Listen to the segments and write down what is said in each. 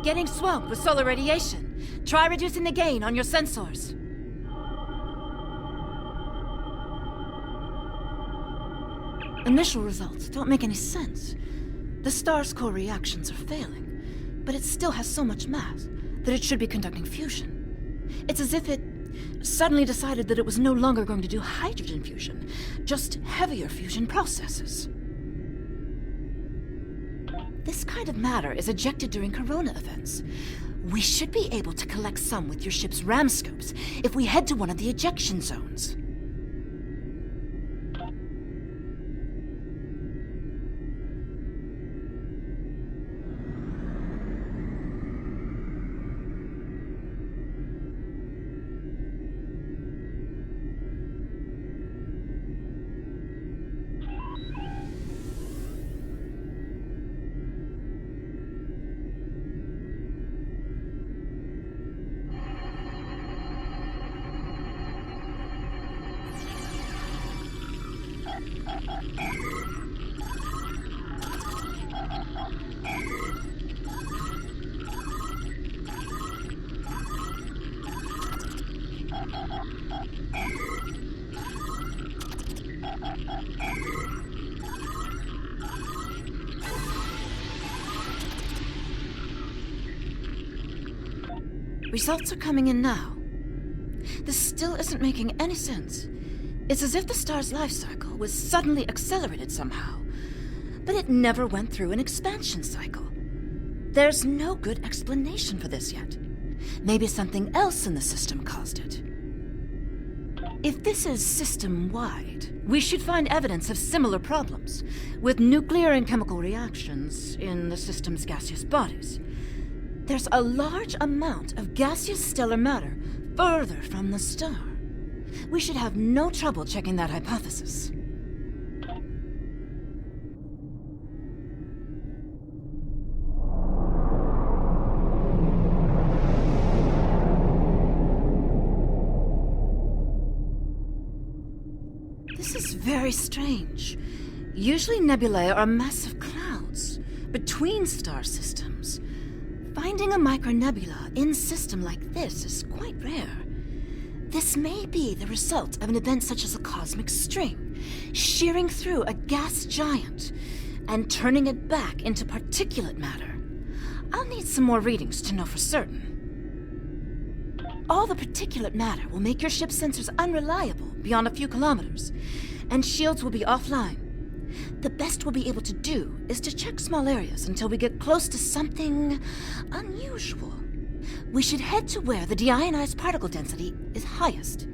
Getting swamped with solar radiation. Try reducing the gain on your sensors. Initial results don't make any sense. The star's core reactions are failing, but it still has so much mass that it should be conducting fusion. It's as if it suddenly decided that it was no longer going to do hydrogen fusion, just heavier fusion processes. This kind of matter is ejected during corona events. We should be able to collect some with your ship's ramscopes if we head to one of the ejection zones. Results are coming in now. This still isn't making any sense. It's as if the star's life cycle was suddenly accelerated somehow, but it never went through an expansion cycle. There's no good explanation for this yet. Maybe something else in the system caused it. If this is system-wide, we should find evidence of similar problems, with nuclear and chemical reactions in the system's gaseous bodies. There's a large amount of gaseous stellar matter further from the star. We should have no trouble checking that hypothesis. This is very strange. Usually nebulae are massive clouds between star systems. Finding a micronebula in a system like this is quite rare. This may be the result of an event such as a cosmic string, shearing through a gas giant and turning it back into particulate matter. I'll need some more readings to know for certain. All the particulate matter will make your ship's sensors unreliable beyond a few kilometers, and shields will be offline. The best we'll be able to do is to check small areas until we get close to something unusual. We should head to where the deionized particle density is highest.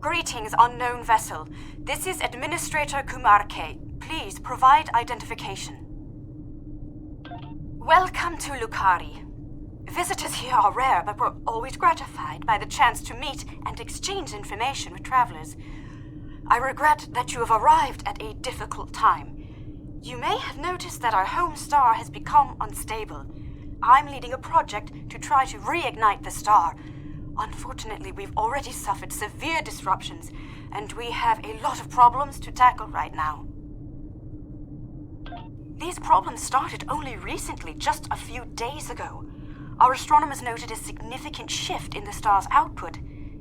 Greetings, unknown vessel. This is Administrator Kumarke. Please provide identification. Welcome to Lukari. Visitors here are rare, but we're always gratified by the chance to meet and exchange information with travelers. I regret that you have arrived at a difficult time. You may have noticed that our home star has become unstable. I'm leading a project to try to reignite the star. Unfortunately, we've already suffered severe disruptions, and we have a lot of problems to tackle right now. These problems started only recently, just a few days ago. Our astronomers noted a significant shift in the star's output,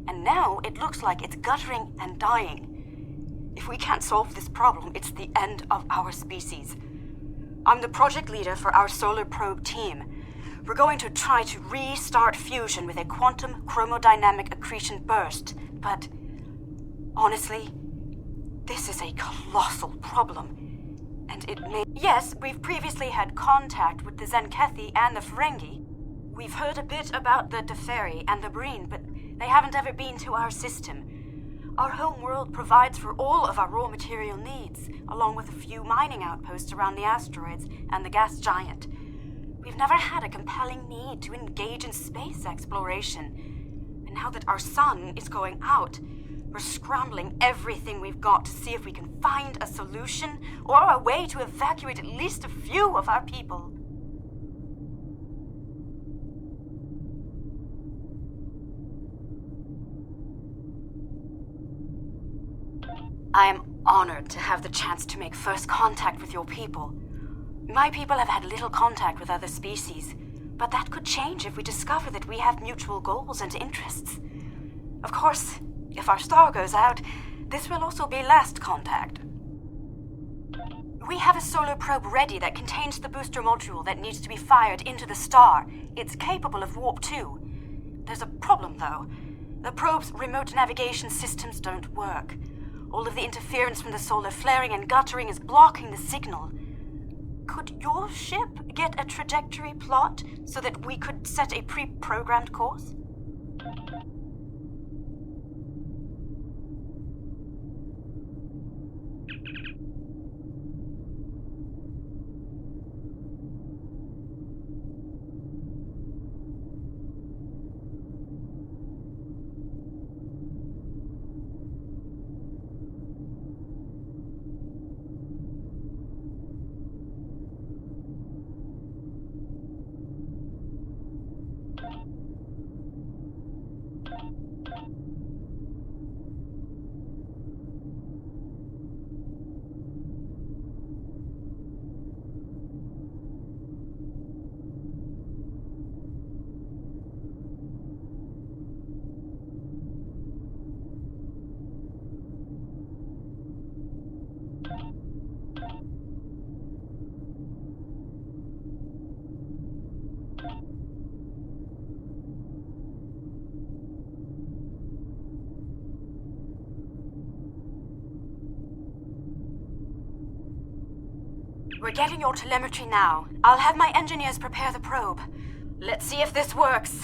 and now it looks like it's guttering and dying. If we can't solve this problem, it's the end of our species. I'm the project leader for our solar probe team. We're going to try to restart fusion with a quantum chromodynamic accretion burst, but honestly, this is a colossal problem, and it may... Yes, we've previously had contact with the Zenkethi and the Ferengi. We've heard a bit about the Teferi and the Breen, but they haven't ever been to our system. Our home world provides for all of our raw material needs, along with a few mining outposts around the asteroids and the gas giant. We've never had a compelling need to engage in space exploration. And now that our sun is going out, we're scrambling everything we've got to see if we can find a solution or a way to evacuate at least a few of our people. I am honored to have the chance to make first contact with your people. My people have had little contact with other species, but that could change if we discover that we have mutual goals and interests. Of course, if our star goes out, this will also be last contact. We have a solar probe ready that contains the booster module that needs to be fired into the star. It's capable of warp 2. There's a problem, though. The probe's remote navigation systems don't work. All of the interference from the solar flaring and guttering is blocking the signal. Could your ship get a trajectory plot so that we could set a pre-programmed course? We're getting your telemetry now. I'll have my engineers prepare the probe. Let's see if this works.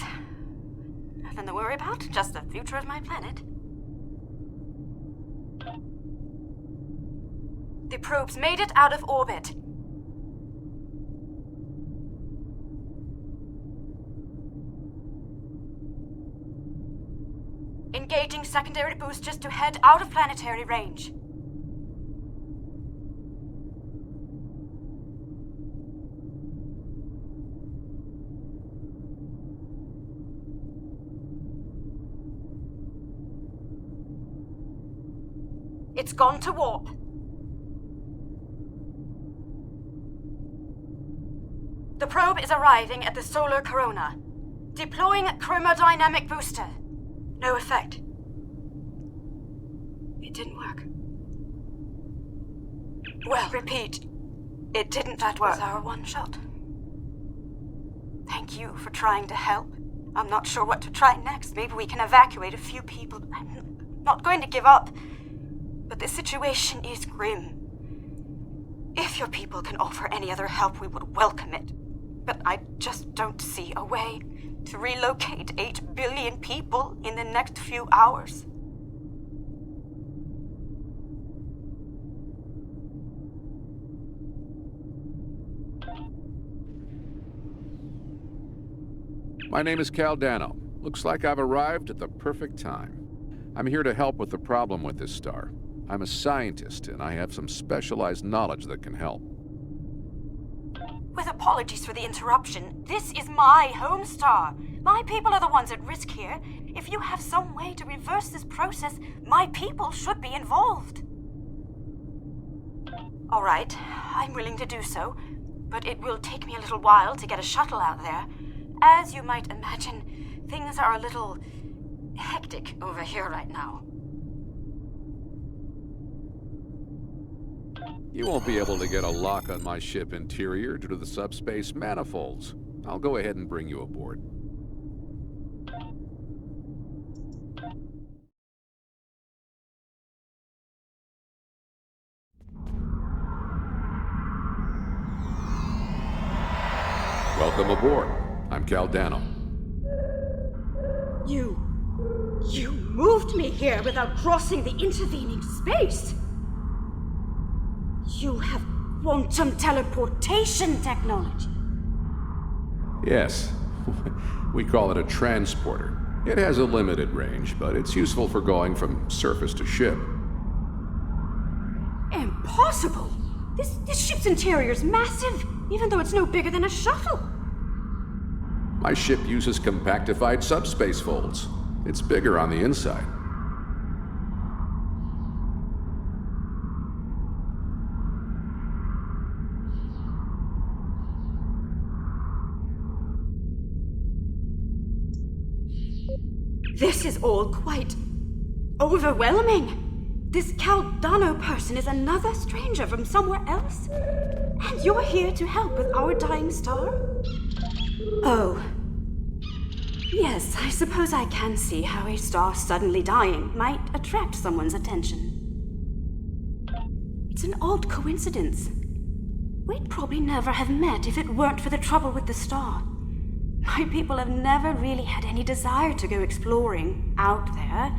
Nothing to worry about, just the future of my planet. The probe's made it out of orbit. Engaging secondary boosters to head out of planetary range. It's gone to warp. The probe is arriving at the solar corona. Deploying chromodynamic booster. No effect. It didn't work. Well, repeat. It didn't work. That was our one shot. Thank you for trying to help. I'm not sure what to try next. Maybe we can evacuate a few people. I'm not going to give up. But the situation is grim. If your people can offer any other help, we would welcome it. But I just don't see a way to relocate 8 billion people in the next few hours. My name is Caldano. Looks like I've arrived at the perfect time. I'm here to help with the problem with this star. I'm a scientist, and I have some specialized knowledge that can help. With apologies for the interruption, this is my home star. My people are the ones at risk here. If you have some way to reverse this process, my people should be involved. All right, I'm willing to do so, but it will take me a little while to get a shuttle out there. As you might imagine, things are a little hectic over here right now. You won't be able to get a lock on my ship interior due to the subspace manifolds. I'll go ahead and bring you aboard. Welcome aboard. I'm Caldano. You moved me here without crossing the intervening space. You have quantum teleportation technology. Yes, we call it a transporter. It has a limited range, but it's useful for going from surface to ship. Impossible! This ship's interior is massive, even though it's no bigger than a shuttle. My ship uses compactified subspace folds. It's bigger on the inside. This is all quite overwhelming. This Caldano person is another stranger from somewhere else? And you're here to help with our dying star? Oh. Yes, I suppose I can see how a star suddenly dying might attract someone's attention. It's an odd coincidence. We'd probably never have met if it weren't for the trouble with the star. My people have never really had any desire to go exploring out there.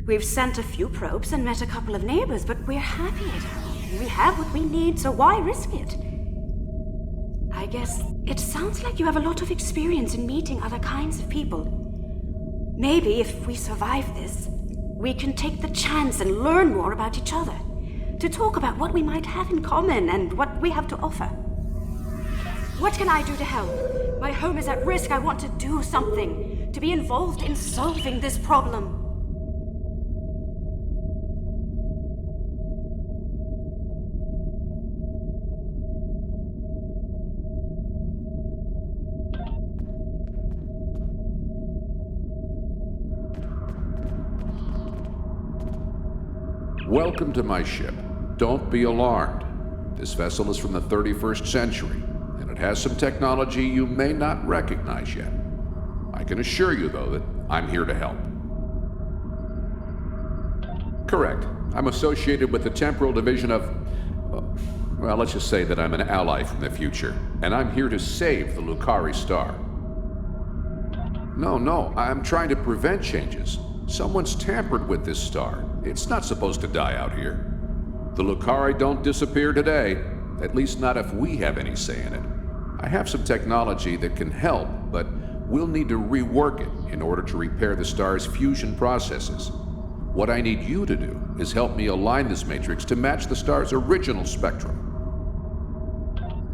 We've sent a few probes and met a couple of neighbors, but we're happy at home. We have what we need, so why risk it? I guess it sounds like you have a lot of experience in meeting other kinds of people. Maybe if we survive this, we can take the chance and learn more about each other, to talk about what we might have in common and what we have to offer. What can I do to help? My home is at risk. I want to do something, to be involved in solving this problem. Welcome to my ship. Don't be alarmed. This vessel is from the 31st century, and it has some technology you may not recognize yet. I can assure you, though, that I'm here to help. Correct. I'm associated with the Temporal Division of... well, let's just say that I'm an ally from the future, and I'm here to save the Lucari star. No, I'm trying to prevent changes. Someone's tampered with this star. It's not supposed to die out here. The Lucari don't disappear today, at least not if we have any say in it. I have some technology that can help, but we'll need to rework it in order to repair the star's fusion processes. What I need you to do is help me align this matrix to match the star's original spectrum.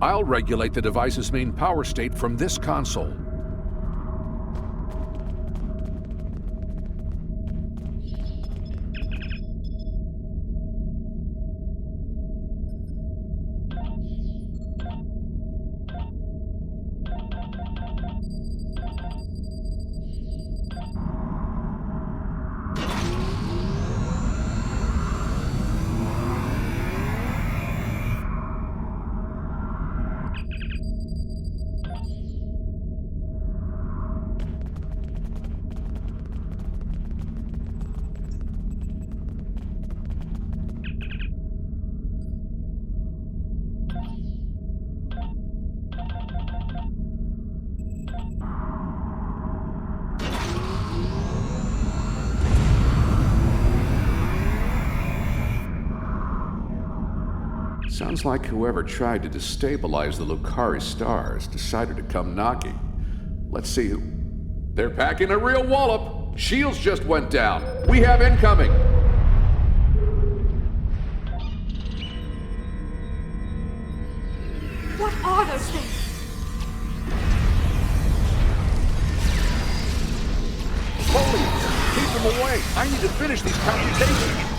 I'll regulate the device's main power state from this console. Sounds like whoever tried to destabilize the Lucari stars decided to come knocking. Let's see who... They're packing a real wallop. Shields just went down. We have incoming. What are those things? Holy, keep them away. I need to finish these computations.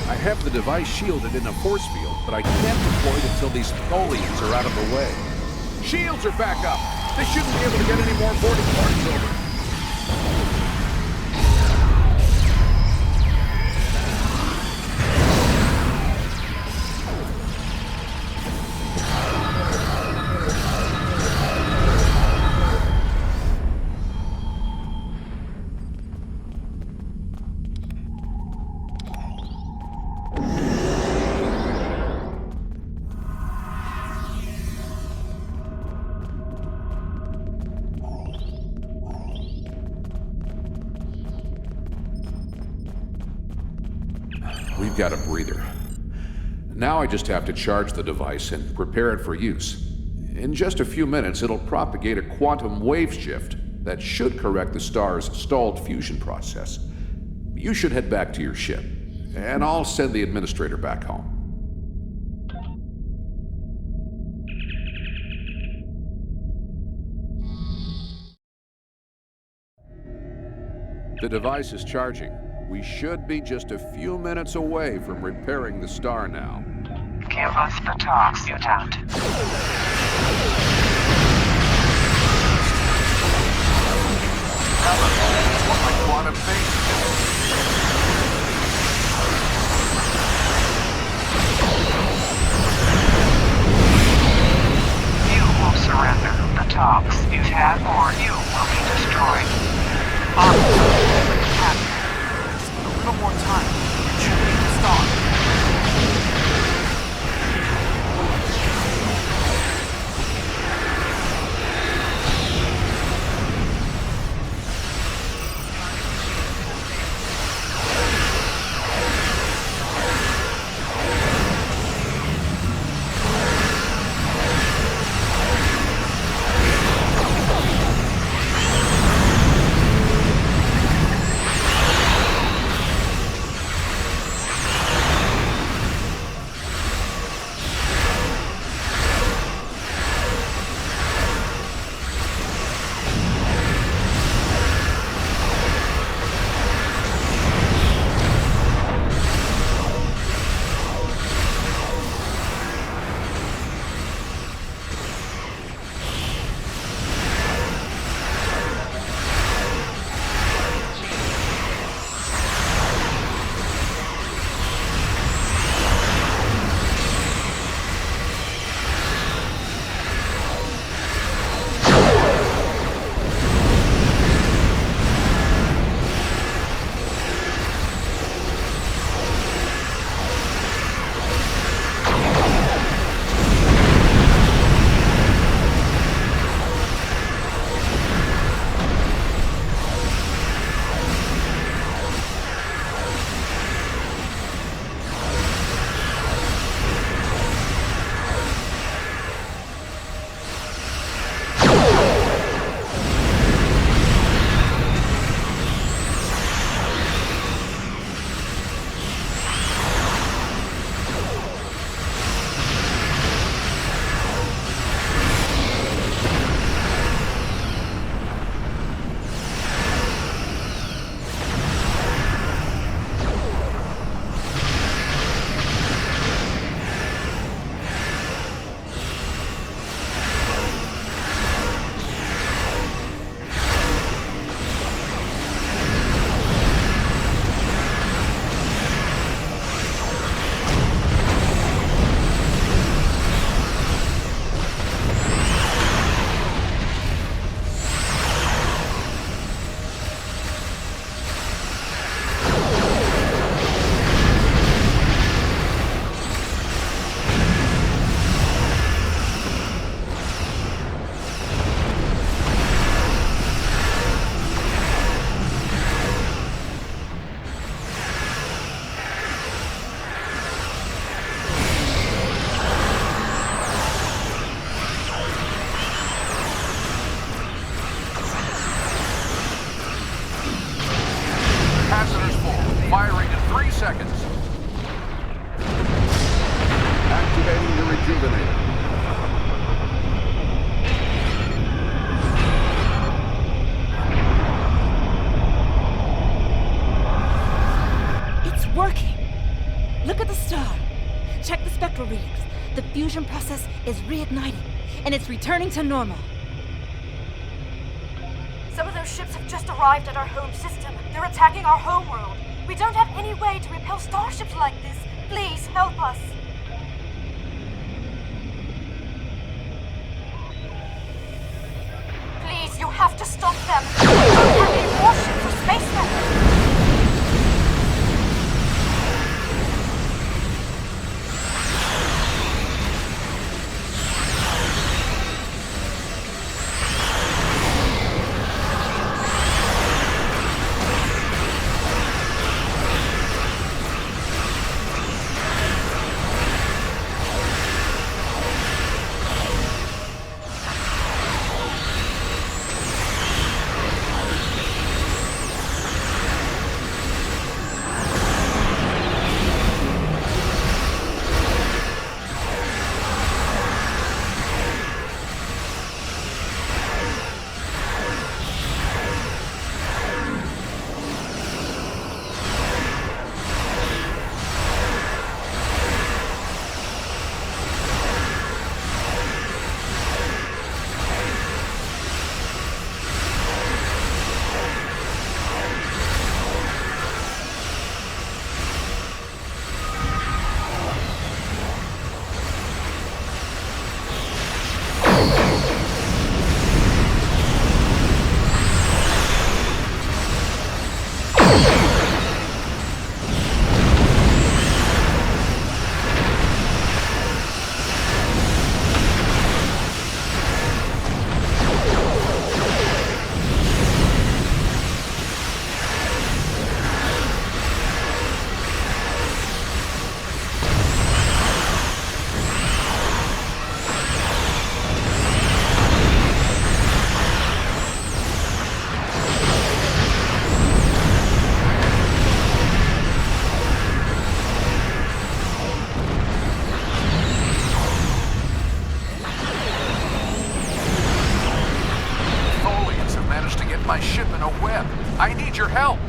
I have the device shielded in a force field, but I can't deploy it until these Tholians are out of the way. Shields are back up. They shouldn't be able to get any more boarding parties over. We've got a breather. Now I just have to charge the device and prepare it for use. In just a few minutes, it'll propagate a quantum wave shift that should correct the star's stalled fusion process. You should head back to your ship, and I'll send the administrator back home. The device is charging. We should be just a few minutes away from repairing the star now. Give us the talks, mutant. My quantum phase. You will surrender the talks, mutant, or you will be destroyed. A little more time. It should be the star. rejuvenated. It's working! Look at the star. Check the spectral readings. The fusion process is reigniting, and it's returning to normal. Some of those ships have just arrived at our home system. They're attacking our homeworld. We don't have any way to repel starships like this. Please help us. Please, you have to stop them. We don't have any warships or spacemen. My ship in a web. I need your help.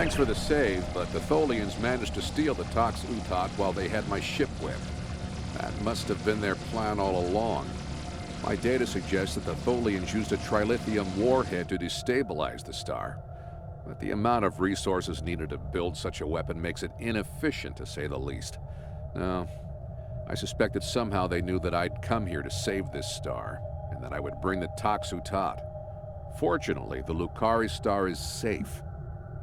Thanks for the save, but the Tholians managed to steal the Tox Utot while they had my ship whipped. That must have been their plan all along. My data suggests that the Tholians used a trilithium warhead to destabilize the star. But the amount of resources needed to build such a weapon makes it inefficient, to say the least. No, I suspect that somehow they knew that I'd come here to save this star, and that I would bring the Tox Utot. Fortunately, the Lukari star is safe.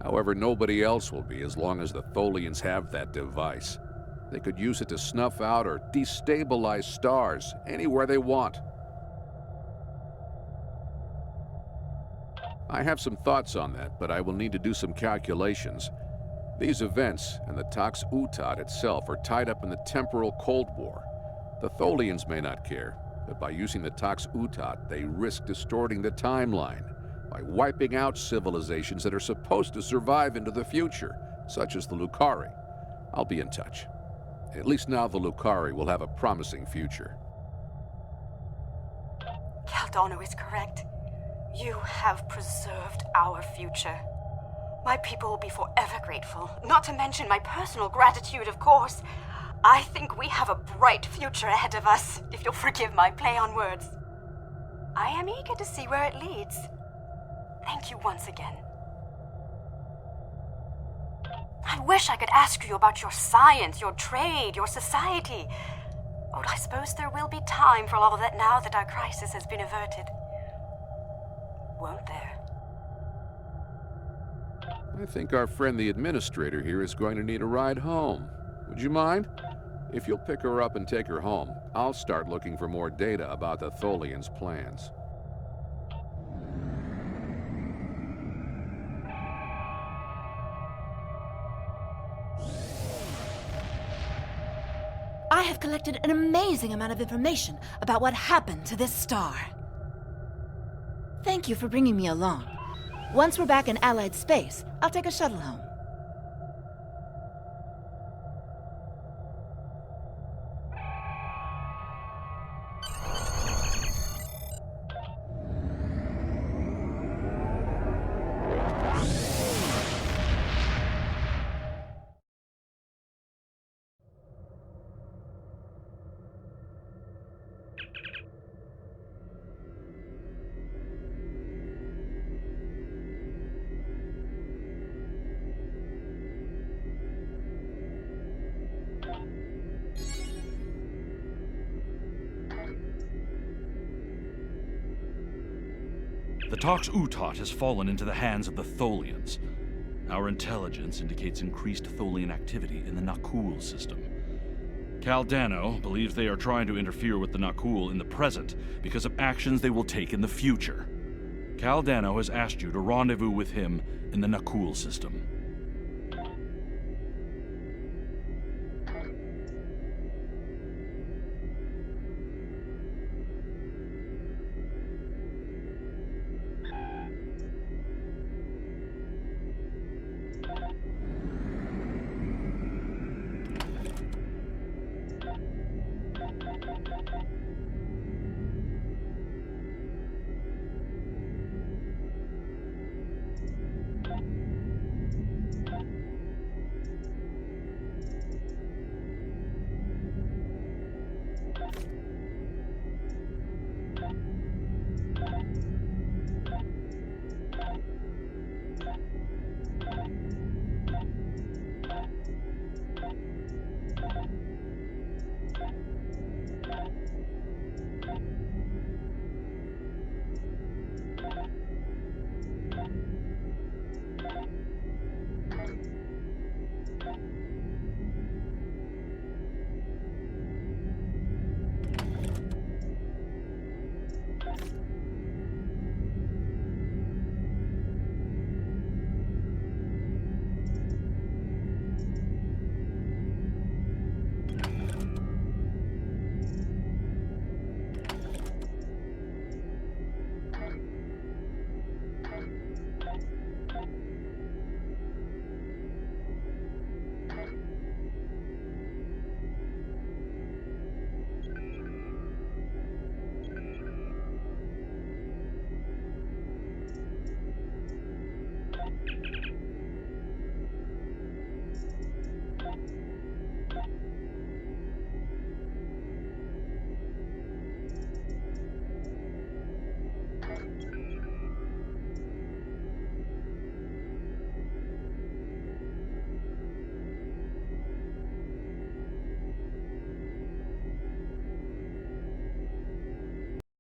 However, nobody else will be as long as the Tholians have that device. They could use it to snuff out or destabilize stars anywhere they want. I have some thoughts on that, but I will need to do some calculations. These events and the Tox Utot itself are tied up in the temporal Cold War. The Tholians may not care, but by using the Tox Utot, they risk distorting the timeline by wiping out civilizations that are supposed to survive into the future, such as the Lukari. I'll be in touch. At least now the Lukari will have a promising future. Caldano is correct. You have preserved our future. My people will be forever grateful, not to mention my personal gratitude, of course. I think we have a bright future ahead of us, if you'll forgive my play on words. I am eager to see where it leads. Thank you once again. I wish I could ask you about your science, your trade, your society. But I suppose there will be time for all of that now that our crisis has been averted. Won't there? I think our friend the administrator here is going to need a ride home. Would you mind? If you'll pick her up and take her home, I'll start looking for more data about the Tholians' plans. I have collected an amazing amount of information about what happened to this star. Thank you for bringing me along. Once we're back in Allied space, I'll take a shuttle home. The Tox Utot has fallen into the hands of the Tholians. Our intelligence indicates increased Tholian activity in the Nakul system. Caldano believes they are trying to interfere with the Nakul in the present because of actions they will take in the future. Caldano has asked you to rendezvous with him in the Nakul system.